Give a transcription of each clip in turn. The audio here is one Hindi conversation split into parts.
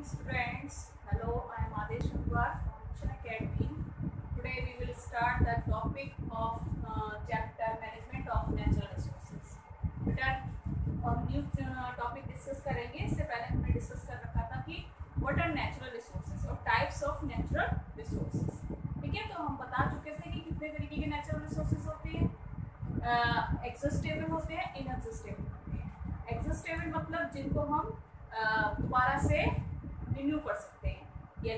morning, students. Hello, I am Adesh Kumar from Mission Academy. Today we will start the topic of chapter Management of Natural Resources. बेटा हम न्यू टॉपिक डिस्कस करेंगे. इससे पहले हमने डिस्कस कर रखा था कि व्हाट आर नेचुरल रिसोर्सेज और टाइप्स ऑफ नेचुरल रिसोर्सेज. ठीक है, तो हम बता चुके थे कि कितने तरीके के नेचुरल रिसोर्सेज होते हैं. एक्सिस्टेबल होते हैं, इनएग्जिस्टेबल होते हैं. एक्सिस्टेबल मतलब जिनको हम दोबारा से रिन्यू कर सकते हैं, या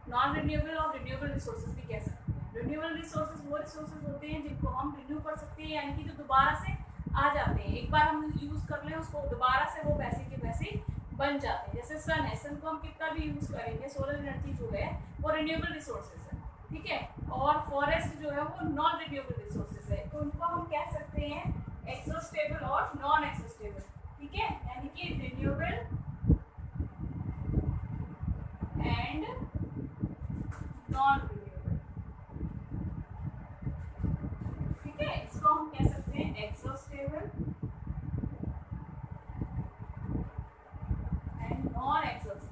नॉन रिन्यूएबल और रिन्यूएबल रिसोर्सेज भी कह सकते हैं. रिन्यूएबल रिसोर्सेज वो रिसोर्सेज होते हैं जिनको हम रिन्यू कर सकते हैं, यानी कि जो दोबारा से आ जाते हैं. एक बार हम यूज़ कर लें उसको, दोबारा से वो वैसे के वैसे बन जाते हैं. जैसे सन है, सन को हम कितना भी यूज़ करेंगे, सोलर एनर्जी जो है वो रिन्यूएबल रिसोर्सेज है. ठीक है, और फॉरेस्ट जो है वो नॉन रिन्यूएबल रिसोर्सेज है. तो उनको हम कह सकते हैं एक्सोस्टेबल और नॉन एक्सोस्टेबल. ठीक है, यानी कि रिन्यूएबल एंड नॉन रिन्यूएबल. ठीक है, इसको हम कह सकते हैं एक्सोस्टेबल एंड नॉन एक्सोस्टेबल.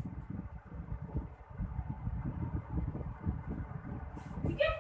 ठीक है,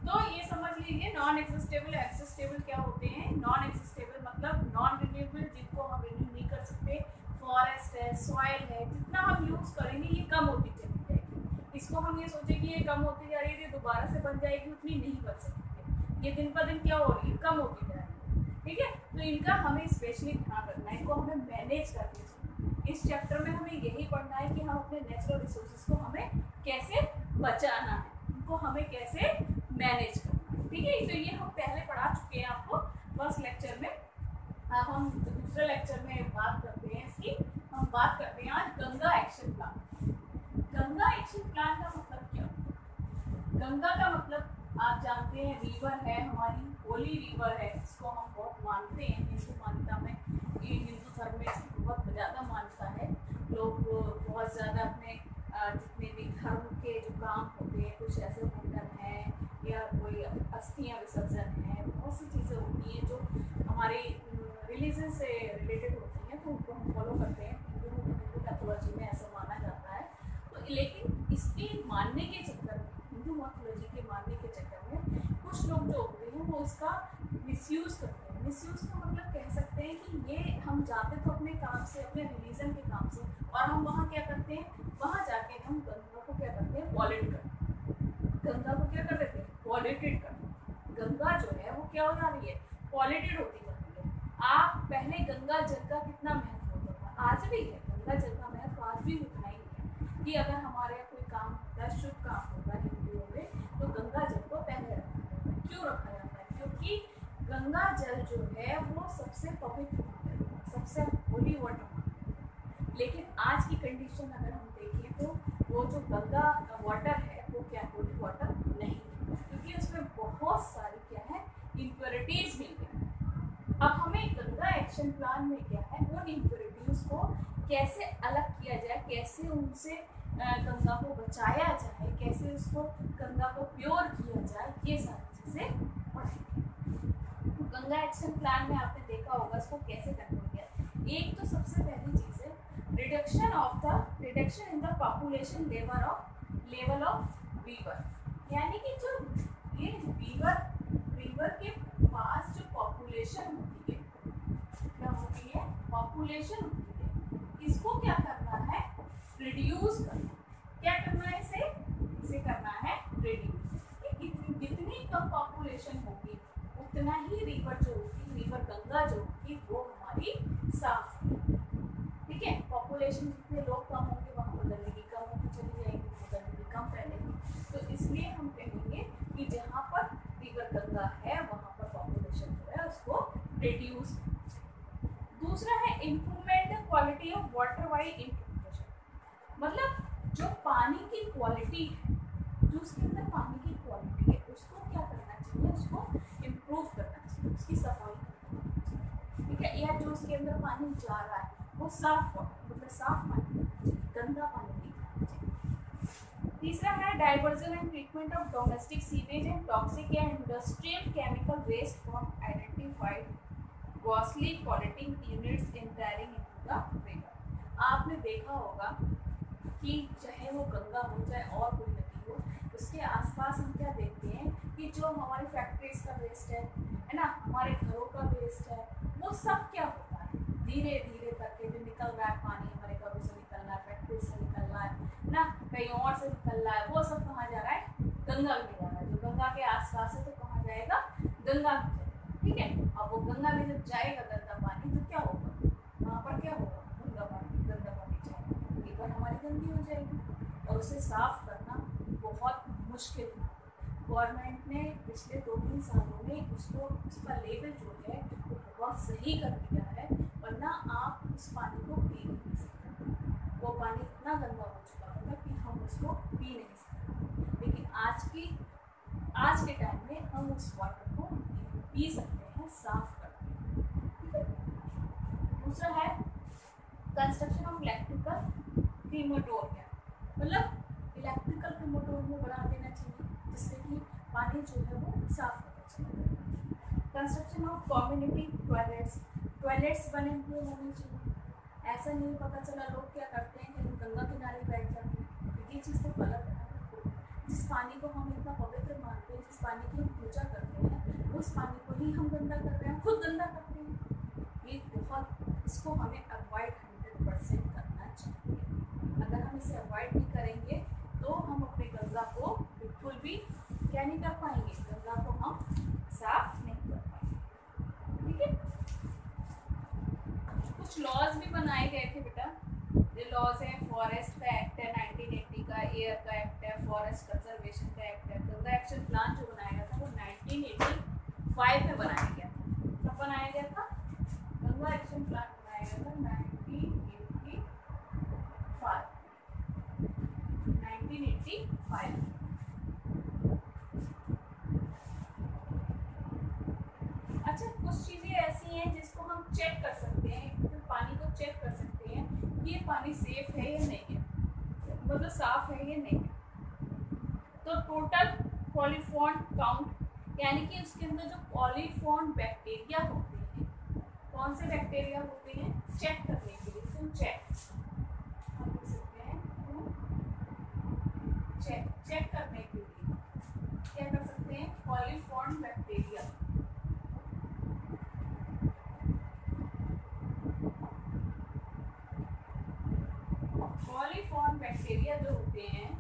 तो ये समझ लीजिए नॉन एक्सिस्टेबल एक्सिस्टेबल क्या होते हैं. नॉन एक्सिस्टेबल मतलब नॉन रिन्यूएबल, जिनको हम रिन्यू नहीं कर सकते. फॉरेस्ट है, सॉइल है, जितना हम यूज़ करेंगे ये कम होती चली जाएगी. इसको हम ये सोचे कि ये कम होती जा रही है, ये दोबारा से बन जाएगी, उतनी नहीं बन सकती. ये दिन पर दिन क्या हो रही है, कम होती जा रही है. ठीक है, तो इनका हमें स्पेशली ध्यान रखना है, इनको हमें मैनेज करके चलना. इस चैप्टर में हमें यही पढ़ना है कि हम अपने नेचुरल रिसोर्सेज को हमें कैसे बचाना है, उनको हमें कैसे मैनेज करना है. ठीक है, तो ये हम पहले पढ़ा चुके हैं आपको फर्स्ट लेक्चर में. अब हम दूसरे लेक्चर में बात करते हैं इसकी. हम बात करते हैं आज Ganga action plan. Ganga action plan का मतलब क्या होता है? गंगा का मतलब आप जानते हैं रिवर है, हमारी होली रिवर है, इसको हम बहुत मानते हैं. हिंदू मान्यता में, ये हिंदू धर्म में इसकी बहुत ज़्यादा मान्यता है. लोग बहुत ज़्यादा अपने जितने भी धर्म के जो काम होते हैं, कुछ ऐसे मुंडन हैं या कोई अस्थियाँ विसर्जन है, बहुत सी चीज़ें होती हैं जो हमारे रिलीजन से रिलेटेड होती हैं, तो उनको हम फॉलो करते हैं. हिंदू मैथोलॉजी में ऐसा माना जाता है. तो लेकिन इसके मानने के चक्कर में, हिंदू मैथोलॉजी के मानने के चक्कर में कुछ लोग जो होते हैं वो इसका मिसयूज़ करते हैं. मिसयूज़ का मतलब कह सकते हैं कि ये हम जाते तो अपने काम से, अपने रिलीजन के काम से, और हम वहाँ क्या करते हैं, वहाँ जाके हम गंगा को क्या करते हैं, पॉल्यूट करते हैं. गंगा को क्या कर देते हैं, पॉल्यूटेड करते हैं. गंगा जो है वो क्या हो जा रही है, पॉल्यूटेड होती जा रही है. आप पहले गंगा जल का कितना महत्व होता था, आज भी है. गंगा जल का महत्व आज भी उतना ही है कि अगर हमारे यहाँ कोई काम होता है, शुभ काम होता है हिंदुओं में, तो गंगा जल को पहले रखा जाता है. क्यों रखा जाता है? क्योंकि गंगा जल जो है वो सबसे पवित्र माना जाता है, सबसे होली वाटर माना जाता है. लेकिन आज की कंडीशन अगर हम देखें तो वो जो गंगा वाटर है वो क्या होली वाटर नहीं है, क्योंकि उसमें बहुत सारी क्या है, इम्प्योरिटीज़ मिल गई. अब हमें गंगा एक्शन प्लान में क्या है, उन इम्प्योरिटीज़ को कैसे अलग किया जाए, कैसे उनसे गंगा को बचाया जाए, कैसे उसको गंगा को प्योर किया जाए, ये सारी चीज़ें पढ़ेंगे. तो गंगा एक्शन प्लान में आपने देखा होगा इसको कैसे कंट्रोल किया. एक तो सबसे पहली चीज़ है reduction in the population level of river. यानी कि जो ये रिवर के पास जो पॉपुलेशन होती है, क्या होती है, पॉपुलेशन होती है, इसको क्या करना है, रिड्यूस करना. क्या करना है, इसे करना है रिड्यूस. जितनी कम पॉपुलेशन होगी उतना ही रिवर जो होगी, रिवर गंगा जो होगी वो हमारी साफ. ठीक है, पॉपुलेशन जितने लोग कम होंगे वहाँ पर गंदगी कम होती चली जाएगी, गंदगी कम फैलेगी. तो इसलिए हम कहेंगे कि जहाँ पर रिवर गंगा है वहाँ पर पॉपुलेशन जो है उसको रिड्यूस. दूसरा है improvement quality of water by improvisation. मतलब जो पानी की क्वालिटी है, जो उसके अंदर पानी की क्वालिटी है, उसको क्या करना चाहिए, उसको इम्प्रूव करना चाहिए, उसकी सफाई करना चाहिए. ठीक है, या जो उसके अंदर पानी जा रहा है वो साफ वाटर, मतलब साफ पानी, गंदा पानी नहीं खाना चाहिए. तीसरा है diversion and treatment of domestic sewage and toxic या industrial chemical waste from identified grossly polluting units entering into the river. आपने देखा होगा कि चाहे वो गंगा हो चाहे और कोई नदी हो, उसके आसपास हम क्या देखते हैं कि जो हमारी फैक्ट्रीज का वेस्ट है ना, हमारे घरों का वेस्ट है, वो सब क्या होता है धीरे धीरे करके जो निकल रहा है पानी, हमारे घरों से निकल रहा है, फैक्ट्री से निकल रहा है ना, कहीं और से निकल रहा है, वो सब कहाँ जा रहा है, गंगा में जा रहा है। जो गंगा के आसपास है तो कहाँ जाएगा, गंगा में जाएगा। ठीक है, अब वो गंगा में जब जाएगा गंदा पानी तो क्या होगा, वहाँ पर क्या होगा, गंदा पानी जाएगा, एक बार हमारी गंदी हो जाएगी और उसे साफ करना बहुत मुश्किल है। गवर्नमेंट ने पिछले 2-3 सालों में उसको, उसका लेवल जो है वो बहुत सही कर दिया है, वरना आप उस पानी को पी नहीं सकते। वो पानी इतना गंदा हो चुका होगा कि हम उसको पी नहीं सकते, लेकिन आज के टाइम में हम उस वाटर को पी सकते हैं साफ करके। ठीक है, दूसरा है कंस्ट्रक्शन ऑफ इलेक्ट्रिकल क्रीमेटोरियम, मतलब इलेक्ट्रिकल क्रीमेटोरियम में बना देना चाहिए जिससे कि पानी जो है वो साफ होना चाहिए। कंस्ट्रक्शन ऑफ कम्युनिटी टॉयलेट्स बने हुए होने चाहिए। ऐसा नहीं पता चला लोग क्या करते हैं कि हम गंगा किनारे बैठ जाते हैं, ये चीज़ तो गलत है। जिस पानी को हम इतना पवित्र मानते हैं, जिस पानी की हम पूजा करते हैं, उस पानी को ही हम गंदा कर रहे हैं, खुद गंदा करते हैं। ये बहुत, इसको हमें अवॉइड 100% करना चाहिए। अगर हम इसे अवॉइड नहीं करेंगे तो हम अपने गंगा को बिल्कुल भी क्या नहीं कर पाएंगे, गंगा को हम साफ नहीं कर पाएंगे। ठीक है, कुछ लॉज भी बनाए गए थे बेटा। ये लॉज है, फॉरेस्ट का एक्ट है 1980 का, एयर का एक्ट है, फॉरेस्ट कंजर्वेशन का एक्ट है। गंगा एक्शन प्लान जो बनाया गया था वो 1985 में बनाया गया था। कब बनाया गया था, गंगा एक्शन प्लान बनाया गया था 1985। अच्छा, कुछ चीज़ें ऐसी हैं जिसको हम चेक कर सकते हैं, तो पानी को चेक कर सकते हैं कि ये पानी सेफ है या नहीं है, मतलब साफ है या नहीं है। तो टोटल कॉलीफॉर्म काउंट, यानी कि उसके अंदर जो कॉलीफॉर्म बैक्टीरिया होते हैं, कौन से बैक्टीरिया होते हैं, चेक करने के लिए, तो चेक करने के लिए क्या कर सकते हैं, कॉलीफॉर्म बैक्टीरिया। कॉलीफॉर्म बैक्टीरिया जो होते हैं,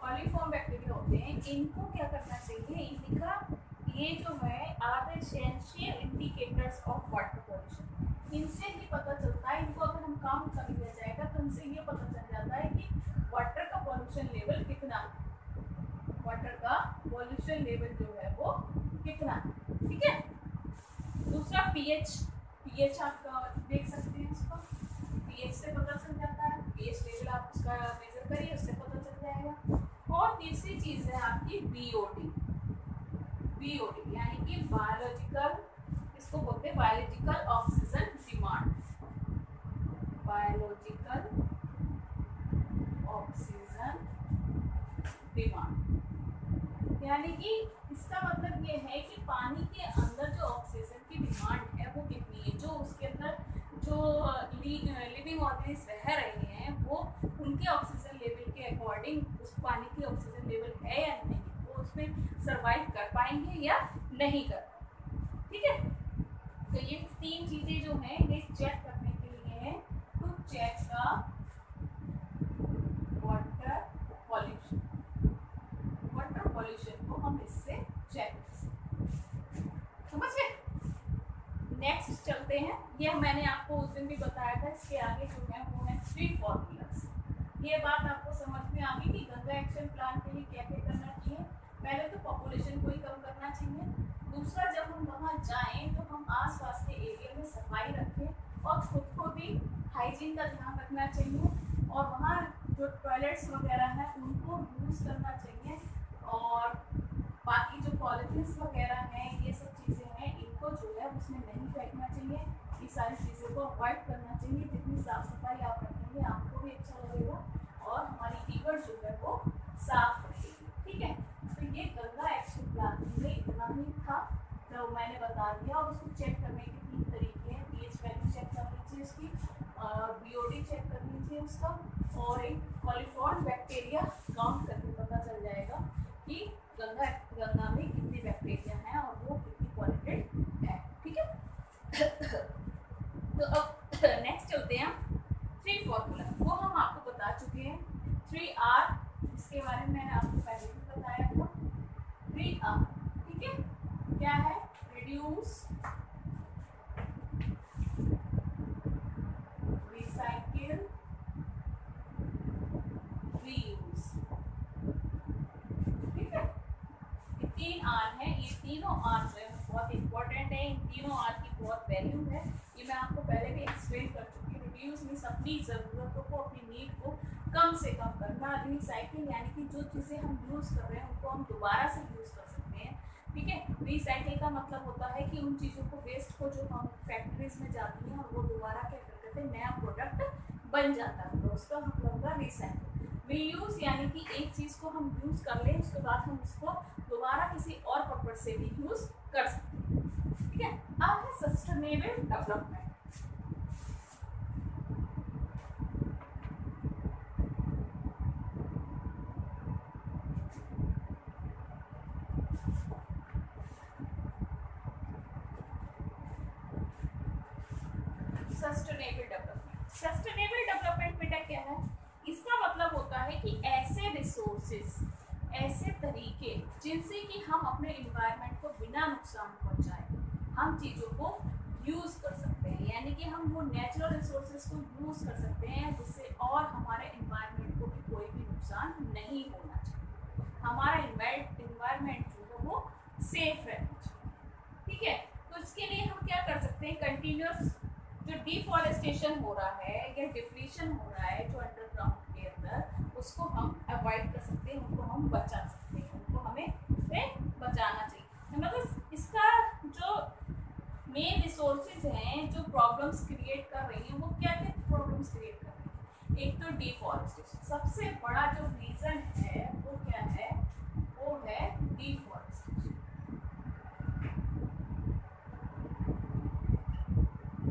कॉलीफॉर्म बैक्टीरिया होते हैं, इनको क्या करना चाहिए, इनका ये जो है are the essential indicators of water pollution, इनसे ही पता चलता है, इनको अगर हम काम कर लिया जाएगा तो इनसे ये पता चल जाता है कि वाटर का पॉल्यूशन लेवल कितना है, वाटर का पॉल्यूशन लेवल जो है वो कितना है। ठीक है, दूसरा पीएच आप देख सकते हैं, इसको पीएच से पता चल जाता है, पीएच लेवल आप उसका मेजर करिए, उससे पता चल जाएगा। और तीसरी चीज़ है आपकी बीओडी, यानी कि बायोलॉजिकल, इसको बोलते हैं biological oxygen demand, biological oxygen demand, यानी कि इसका मतलब ये है कि पानी के अंदर जो ऑक्सीजन की डिमांड है वो कितनी है, जो उसके अंदर जो लिविंग ऑर्गेनिज्म रह रहे हैं वो उनके ऑक्सीजन लेवल के अकॉर्डिंग उस पानी की ऑक्सीजन लेवल है या नहीं, वो उसमें सर्वाइव कर पाएंगे या नहीं कर पाएंगे। ठीक है, तो ये 3 चीज़ें जो हैं ये चेक करने के लिए है, to check the water pollution को हम इससे चेक कर सकते हैं। समझ गए? नेक्स्ट चलते हैं, ये मैंने आपको उस दिन भी बताया था, इसके आगे जो है वो है 3 फॉर्मूलास। ये बात आपको समझ में आ गई कि गंगा एक्शन प्लान के लिए क्या क्या करना चाहिए। पहले तो पॉपुलेशन को ही कम करना चाहिए, दूसरा जब हम वहाँ जाएं तो हम आसपास के एरिया में सफाई रखें और खुद को भी हाइजीन का ध्यान रखना चाहिए, और वहाँ जो टॉयलेट्स वगैरह हैं उनको यूज़ करना चाहिए, और बाकी जो पॉलिथीन्स वगैरह हैं ये सब चीज़ें हैं इनको जो है उसमें नहीं फेंकना चाहिए। ये सारी चीज़ों को अवॉइड करना चाहिए। जितनी साफ़ सफाई आप रखेंगे आपको भी अच्छा लगेगा और हमारी रिवर जो है वो साफ रहेगी। ठीक है, तो ये गंगा एक्शन प्लान में इतना ही था। तो मैंने बता दिया। और उसको चेक करने के 3 तरीके हैं। पीएच वैल्यू चेक कर लीजिए उसकी, बीओडी चेक कर लीजिए उसका, और एक कॉलीफॉर्म बैक्टीरिया काउंट करके पता चल जाएगा कि गंगा में कितने बैक्टीरिया हैं और वो कितनी पॉल्यूटेड है। ठीक है। तो अब नेक्स्ट चलते हैं 3 फॉर्मूला, वो हम आपको बता चुके हैं। 3R, इसके बारे में मैंने आपको पहले भी बताया था। 3R, ठीक है, क्या है? Reduce, recycle, reuse. ठीक है, ये 3 R है। ये तीनों R जो है बहुत इंपॉर्टेंट है। इन तीनों R की बहुत वैल्यू है। ये मैं आपको पहले भी एक्सप्लेन कर चुकी हूँ। रिड्यूस मीन्स अपनी ज़रूरतों को, अपनी नीड को कम से कम करना। रिसाइकिल यानी कि जो चीज़ें हम यूज़ कर रहे हैं उनको हम दोबारा से यूज़ कर सकते हैं। ठीक है। रिसाइकिल का मतलब होता है कि उन चीज़ों को, वेस्ट को, जो हम फैक्ट्रीज में जाती हैं और वो दोबारा क्या करते हैं, नया प्रोडक्ट बन जाता है, तो उसका मतलब होगा रिसाइकिल। रीयूज़ यानी कि एक चीज़ को हम यूज़ कर लें, उसके बाद हम उसको दोबारा किसी और पर्पज से भी यूज़ कर सकते हैं। ठीक है। अब है sustainable development. Sustainable development, sustainable development बेटा क्या है? इसका मतलब होता है कि ऐसे रिसोर्सेज, ऐसे तरीके जिनसे कि हम अपने इन्वायरमेंट को बिना नुकसान पहुंचाए हम चीज़ों को यूज़ कर सकते हैं। यानी कि हम वो नेचुरल रिसोर्सेज को यूज़ कर सकते हैं जिससे और हमारे इन्वायरमेंट को भी कोई भी नुकसान नहीं होना चाहिए। हमारा इन्वायरमेंट जो है वो सेफ रहना चाहिए। ठीक है। तो इसके लिए हम क्या कर सकते हैं? कंटिन्यूस जो डिफॉरेस्टेशन हो रहा है या डिप्लीशन हो रहा है जो अंडरग्राउंड के अंदर, उसको हम अवॉइड कर सकते हैं, उनको हम बचा सकते हैं, उनको हमें बचाना चाहिए। मतलब इसका जो मेन रिसोर्सेज हैं जो प्रॉब्लम्स क्रिएट कर रही हैं, वो क्या क्या प्रॉब्लम्स क्रिएट कर रही हैं? एक तो डिफॉरेस्टेशन, सबसे बड़ा जो रीज़न है वो क्या है? वो है डिफॉरेस्टेशन।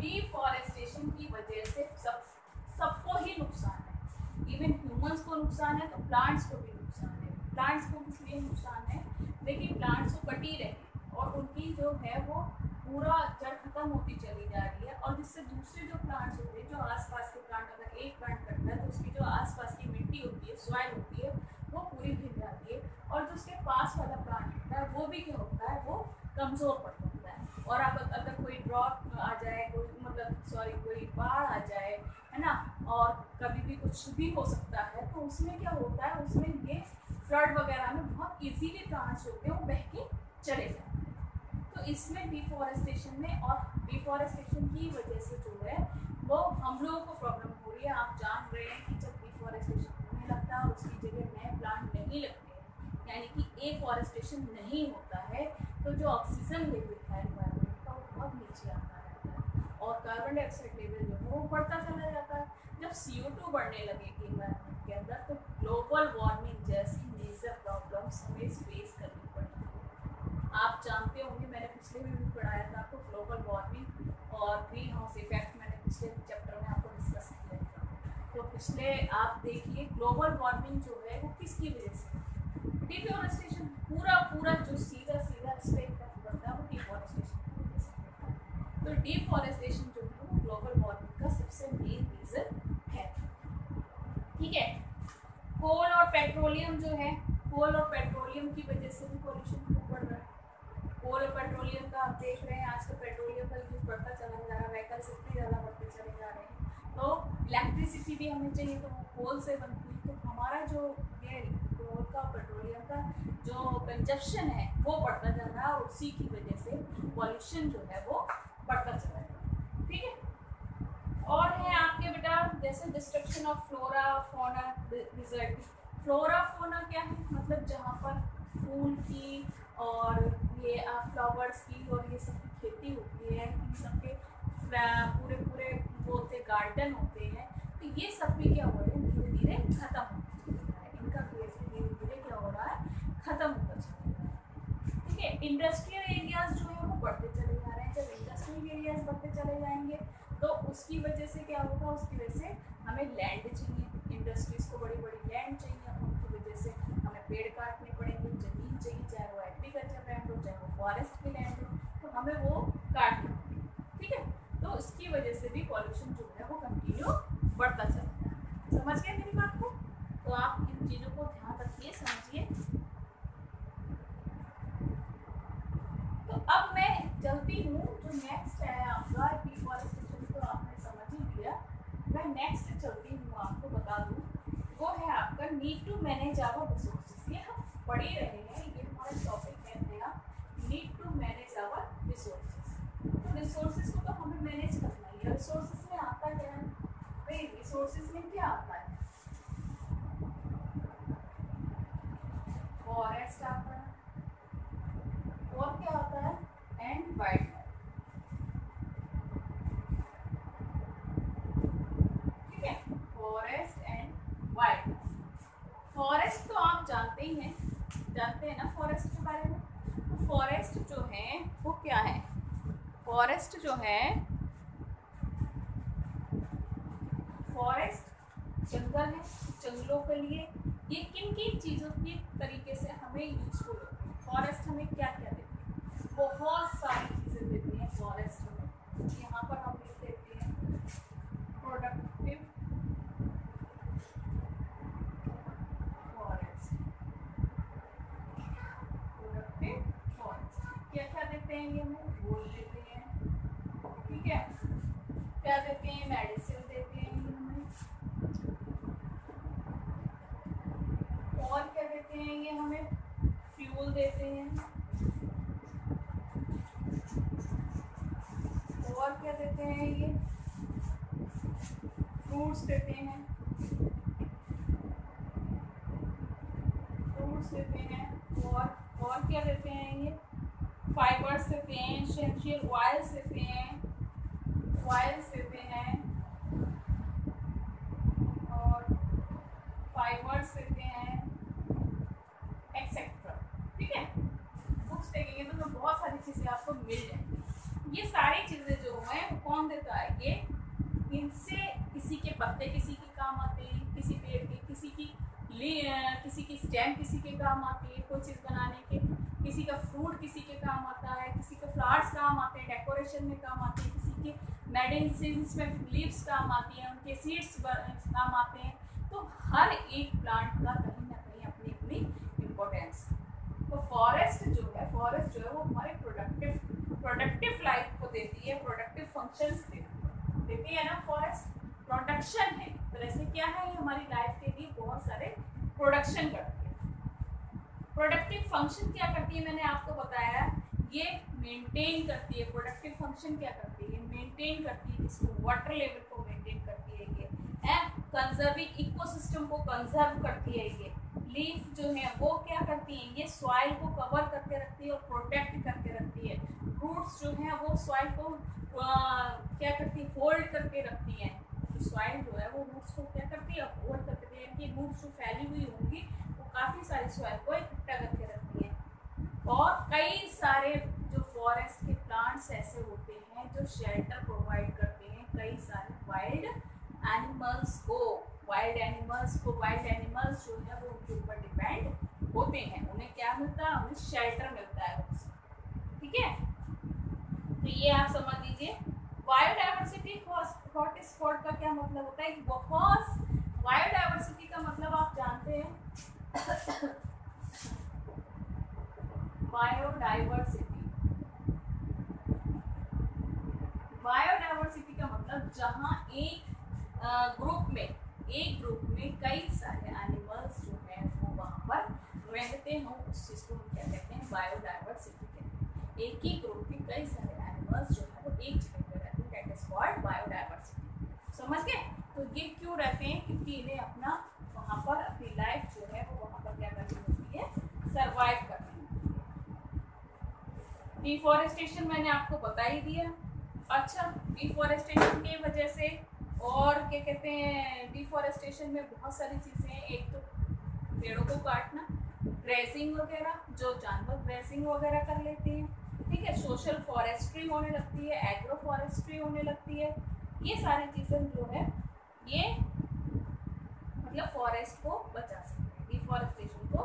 डिफॉरेस्टेशन की वजह से सबको ही नुकसान है। इवन ह्यूमंस को नुकसान है तो प्लांट्स को भी नुकसान है। प्लांट्स को इसलिए नुकसान है, देखिए प्लांट्स तो कट ही रहे हैं और उनकी जो है वो पूरा जड़ खत्म होती चली जा रही है, और जिससे दूसरे जो प्लांट्स होते हैं, जो आसपास के प्लांट, अगर एक प्लांट कटता है तो उसकी जो आसपास की मिट्टी होती है, सॉइल होती है, वो पूरी गिर जाती है, और जो उसके पास वाला प्लांट होता है वो भी क्या होता है? वो कमज़ोर पड़ जाता है। और अब अगर कोई ड्रॉप आ जाए, कोई बाढ़ आ जाए, है ना, और कभी भी कुछ भी हो सकता है, तो उसमें क्या होता है? उसमें ये फ्लड वगैरह में बहुत इजीली प्लांट्स होते हैं वो बह के चले जाते हैं। तो इसमें डिफॉरेस्टेशन में, और डिफॉरेस्टेशन की वजह से जो है वो हम लोगों को प्रॉब्लम हो रही है। आप जान रहे हैं कि जब डिफॉरेस्टेशन होने लगता है और उसकी जगह नए प्लांट नहीं लगते हैं, यानी कि एफॉरेस्टेशन नहीं होता है, तो जो ऑक्सीजन लेवल है एनवायरनमेंट का वो बहुत नीचे आता रहता है और कार्बन डाइऑक्साइड लेवल जो है वो बढ़ता चला जाता है। जब CO2 बढ़ने लगेगी एनवायरनमेंट के अंदर, तो ग्लोबल वार्मिंग जैसी मेजर प्रॉब्लम्स हमें फेस करनी पड़ेगी। आप जानते होंगे, मैंने पिछले में भी पढ़ाया था आपको ग्लोबल वार्मिंग और ग्रीन हाउस इफेक्ट, मैंने पिछले चैप्टर में आपको डिस्कस किया था। तो पिछले आप देखिए ग्लोबल वार्मिंग जो है वो किसकी वजह से? डिफॉरेस्टेशन। पूरा जो सीधा इस पे इफेक्ट पड़ता है वो डिफॉरेस्टेशन की वजह से होता है। तो डिफॉरेस्टेशन जो है वो ग्लोबल वार्मिंग का सबसे मेन रीज़न है। ठीक है। कोल और पेट्रोलियम जो है, कोल और पेट्रोलियम की वजह से भी पॉल्यूशन खूब बढ़ रहा है। कोल और पेट्रोलियम का आप देख रहे हैं आजकल पेट्रोलियम का यूज बढ़ता चला जा रहा है, व्हीकल्स इतने ज़्यादा बढ़ते चले जा रहे हैं, तो इलेक्ट्रिसिटी भी हमें चाहिए, तो वो कोल से बनती है। तो हमारा जो ये कोल का, पेट्रोलियम का जो कंजप्शन है वो बढ़ता जा रहा है, और उसी की वजह से पॉल्यूशन जो है वो बढ़ता चला जा रहा है। ठीक है। और है आपके बेटा जैसे destruction of flora fauna result. Flora fauna क्या है? मतलब जहाँ पर फूल की और ये फ्लावर्स की और ये सब की खेती होती है, इन सब के पूरे वो होते गार्डन होते हैं, तो ये सब भी क्या हो रहे हैं? धीरे धीरे खत्म होते चल रहा है। इनका फेस भी धीरे धीरे क्या हो रहा है? खत्म होता चल रहा है। ठीक है। इंडस्ट्रियल एरियाज जो है वो बढ़ते चले एरियाज बढ़ते चले जाएंगे तो उसकी वजह से क्या होगा, उसकी वजह से हमें लैंड चाहिए, इंडस्ट्रीज को बड़ी बड़ी लैंड चाहिए, उनकी वजह से हमें पेड़ काटने पड़ेंगे, ज़मीन चाहिए, चाहे वो एग्रीकल्चर लैंड हो चाहे वो फॉरेस्ट की लैंड हो, तो हमें वो काटना पड़ेगा, ठीक है। तो इसकी वजह से भी पॉल्यूशन जो है वो कंटिन्यू बढ़ता चलता है। समझ गए मेरी बात को? तो आप इन चीज़ों को ध्यान रखिए, समझिए। तो अब मैं चलती हूँ, जो नेक्स्ट है आपका डिफॉरेस्टेशन तो आपने समझ ही लिया, मैं नेक्स्ट चलती हूँ, आपको बता दूँ, वो है आपका need to manage our resources. ये हम पढ़ ही रहे हैं, ये हमारा टॉपिक है नया, need to manage our resources. तो रिसोर्सेज को तो हमें मैनेज करना ही है। रिसोर्सेज में आता क्या है भाई, रिसोर्सेज में क्या आता है, फॉरेस्ट आता है, और क्या आता है, एंड वाइल्ड लाइफ, ठीक है, forest and wild life. Forest तो आप जानते ही हैं, जानते हैं ना फॉरेस्ट के बारे में। तो फॉरेस्ट जो है वो क्या है, फॉरेस्ट जो है, फॉरेस्ट जंगल है, जंगलों के लिए ये किन किन चीज़ों के तरीके से हमें यूजफुल होती है। फॉरेस्ट हमें क्या क्या देती है, बहुत सारी चीज़ें देती हैं फॉरेस्ट हमें। यहाँ पर हम लिख देते हैं प्रोडक्टिव फॉरेस्ट, प्रोडक्टिव फॉरेस्ट क्या क्या देते हैं ये हमें, वुड देते हैं, ठीक है, क्या देते हैं, मेडिसिन देते हैं ये हमें, और क्या देते हैं ये हमें, फ्यूल देते हैं, और क्या देते हैं ये, फ्रूट्स देते हैं, फ्रूट्स देते हैं, और क्या देते हैं ये, फाइबर्स देते हैं, एसेंशियल ऑयल्स देते हैं, ऑयल्स देते हैं, और फाइबर्स देते हैं, एक्सेट्रा, ठीक है। बुक्स देखेंगे तो बहुत सारी चीज़ें आपको मिल जाएंगी। ये सारी चीज़ें जो हैं वो कौन देता है, ये इनसे किसी के पत्ते किसी के काम आते हैं, किसी पेड़ के, किसी की स्टेम किसी के काम आती है कोई चीज़ बनाने के, किसी का फ्रूट किसी के काम आता है, किसी के फ्लावर्स काम आते हैं, डेकोरेशन में काम आते हैं, किसी के मेडिसिन में लीव्स काम आती हैं, उनके सीड्स काम आते हैं। तो हर एक प्लांट का कहीं ना कहीं अपनी अपनी इम्पोर्टेंस है। तो फॉरेस्ट जो है वो हमारे प्रोडक्टिव लाइफ को देती है, प्रोडक्टिव फंक्शंस देती है ना। फॉरेस्ट प्रोडक्शन है, तो ऐसे क्या है, ये हमारी लाइफ के लिए बहुत सारे प्रोडक्शन करती है। प्रोडक्टिव फंक्शन क्या करती है, मैंने आपको बताया, ये मेंटेन करती है। प्रोडक्टिव फंक्शन क्या करती है, मेंटेन करती है, इसको वाटर लेवल को मेंटेन करती है, ये कंजर्विंग इकोसिस्टम को कंजर्व करती है। ये लीफ जो है वो क्या करती है, ये सॉइल को कवर करके रखती है और प्रोटेक्ट करके रखती है। रूट्स जो है वो सॉइल को क्या करती है, होल्ड करके रखती है। सॉइल जो है वो रूट्स को क्या करती है, होल्ड करती है, यानी कि रूट्स जो फैली हुई होंगी वो काफ़ी सारी सॉइल को इकट्ठा करके रखती है। और कई सारे जो फॉरेस्ट के प्लांट्स ऐसे होते हैं जो शेल्टर प्रोवाइड करते हैं कई सारे वाइल्ड एनिमल्स को। वाइल्ड एनिमल्स जो है वो उनके ऊपर डिपेंड होते हैं, उन्हें क्या मिलता है, उन्हें शेल्टर मिलता है उससे, ठीक है। तो ये आप समझ लीजिए। बायोडाइवर्सिटी हॉटस्पॉट का क्या मतलब होता है, बहुत बायोडाइवर्सिटी का मतलब आप जानते हैं बायोडाइवर्सिटी का मतलब जहाँ एक ग्रुप में कई सारे एनिमल्स जो हैं वो वहाँ पर रहते हों, उस चीज़ को हम क्या कहते हैं, बायोडाइवर्सिटी कहते हैं। एक ही ग्रुप में कई सारे एनिमल्स जो है वो एक जगह पर रहते हैं, दैट इज कॉल्ड बायोडाइवर्सिटी। समझ गए? तो ये क्यों रहते हैं, क्योंकि इन्हें अपना वहाँ पर अपनी लाइफ जो है वो वहाँ पर क्या करनी होती है, सर्वाइव करनी होती है। डिफॉरेस्टेशन मैंने आपको बता ही दिया। अच्छा, डिफॉरेस्टेशन की वजह से और क्या कहते हैं, डिफॉरेस्टेशन में बहुत सारी चीज़ें हैं। एक तो पेड़ों को काटना, ग्रेजिंग वगैरह, जो जानवर ग्रेजिंग वगैरह कर लेते हैं, ठीक है, सोशल फॉरेस्ट्री होने लगती है, एग्रो फॉरेस्ट्री होने लगती है। ये सारी चीज़ें जो है ये मतलब फॉरेस्ट को बचा सकते हैं, डिफॉरेस्टेशन को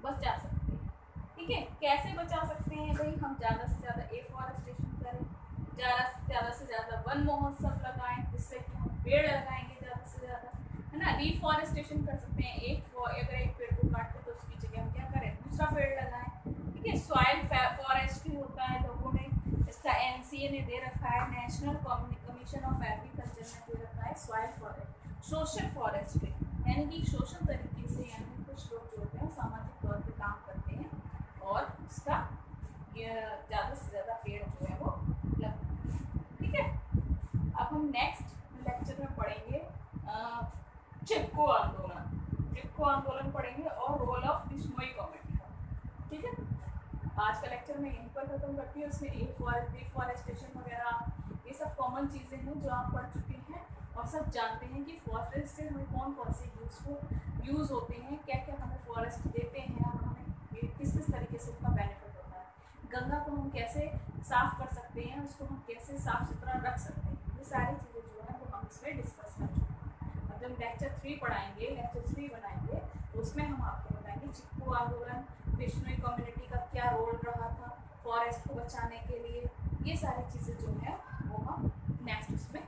बचा सकते हैं। ठीक है, कैसे बचा सकते हैं भाई? हम ज़्यादा से ज़्यादा एफॉरेस्टेशन करें, ज़्यादा से ज़्यादा वन महोत्सव लगाएं, जिससे कि हम पेड़ लगाएंगे ज़्यादा से ज़्यादा, है ना। डिफॉरेस्टेशन कर सकते हैं, अगर एक पेड़ को काटते तो उसकी जगह हम क्या करें, दूसरा पेड़ लगाएं। ठीक है, सॉइल फॉरेस्ट्री होता है, लोगों ने इसका एनसीए ने दे रखा है, नेशनल कमीशन ऑफ एग्रीकल्चर ने दे रखा है सॉइल फॉरेस्ट। सोशल फॉरेस्ट्री यानी कि सोशल तरीके से, यानी कुछ लोग जो होते हैं सामाजिक तौर पे काम करते हैं और उसका ज़्यादा से ज़्यादा पेड़ जो है वो लगता है। ठीक है, अब हम नेक्स्ट लेक्चर में पढ़ेंगे चिपको आंदोलन। चिपको आंदोलन पढ़ेंगे और रोल ऑफ बिश्नोई कमेटी का। ठीक है, आज का लेक्चर मैं यहीं पर खत्म करती हूँ। इसमें डिफॉरेस्टेशन वगैरह ये सब कॉमन चीज़ें हैं जो आप पढ़ चुके हैं और सब जानते हैं कि फॉरेस्ट से हमें कौन कौन से यूज़ होते हैं, क्या क्या हमें फॉरेस्ट देते हैं और हमें किस किस तरीके से उसका बेनिफिट होता है। गंगा को हम कैसे साफ़ कर सकते हैं, उसको हम कैसे साफ़ सुथरा रख सकते हैं, ये सारी चीज़ें जो है वो हम इसमें डिस्कस कर चुके हैं। अब जब लेक्चर 3 पढ़ाएंगे, लेक्चर 3 बनाएंगे, तो उसमें हम आपको बताएंगे चिपको आंदोलन, बिश्नोई कम्युनिटी का क्या रोल रहा था फॉरेस्ट को बचाने के लिए। ये सारी चीज़ें जो है वो हम नेक्स्ट उसमें